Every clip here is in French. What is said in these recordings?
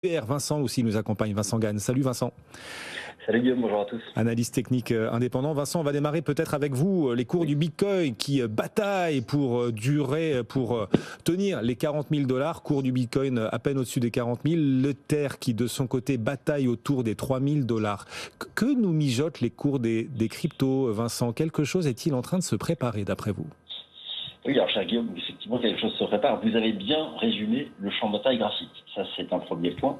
Vincent aussi nous accompagne, Vincent Gann. Salut Vincent. Salut Guillaume, bonjour à tous. Analyste technique indépendant. Vincent, on va démarrer peut-être avec vous les cours du Bitcoin qui bataillent pour durer, pour tenir les 40 000 $. Cours du Bitcoin à peine au-dessus des 40 000. L'Ether qui de son côté bataille autour des 3 000 $. Que nous mijotent les cours des cryptos, Vincent? Quelque chose est-il en train de se préparer d'après vous? Oui, alors cher Guillaume, effectivement quelque chose se prépare. Vous avez bien résumé le champ de bataille graphique. Ça, c'est un premier point.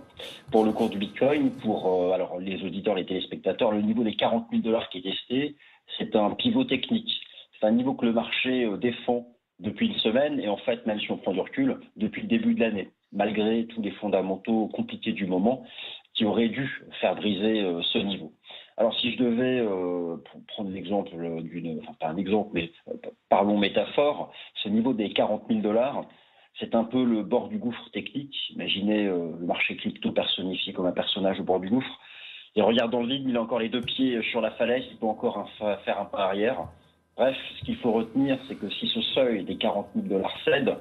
Pour le cours du Bitcoin, pour alors les auditeurs, les téléspectateurs, le niveau des 40 000 $ qui est testé, c'est un pivot technique. C'est un niveau que le marché défend depuis une semaine et en fait, même si on prend du recul, depuis le début de l'année, malgré tous les fondamentaux compliqués du moment qui auraient dû faire briser ce niveau. Alors si je devais prendre l'exemple enfin pas un exemple, mais parlons métaphore, ce niveau des 40 000 $, c'est un peu le bord du gouffre technique. Imaginez le marché crypto personnifié comme un personnage au bord du gouffre. Il regarde dans le vide, il a encore les deux pieds sur la falaise, il peut encore faire un pas arrière. Bref, ce qu'il faut retenir, c'est que si ce seuil des 40 000 $ cède,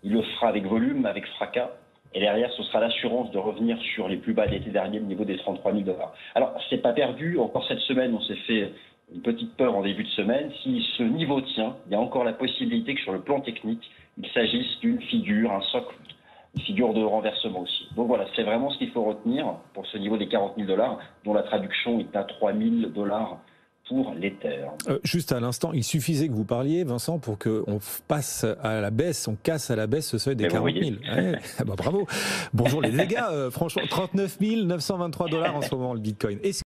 il le fera avec volume, avec fracas. Et derrière, ce sera l'assurance de revenir sur les plus bas de l'été dernier, le niveau des 33 000 $. Alors, c'est pas perdu. Encore cette semaine, on s'est fait une petite peur en début de semaine. Si ce niveau tient, il y a encore la possibilité que sur le plan technique, il s'agisse d'une figure, un socle, une figure de renversement aussi. Donc voilà, c'est vraiment ce qu'il faut retenir pour ce niveau des 40 000 $, dont la traduction est à 3 000 $ pour l'Ether. Juste à l'instant, il suffisait que vous parliez, Vincent, pour qu'on passe à la baisse, on casse à la baisse ce seuil des 40 000. Ouais, bah bravo. Bonjour les dégâts, franchement, 39 923 $ en ce moment le Bitcoin.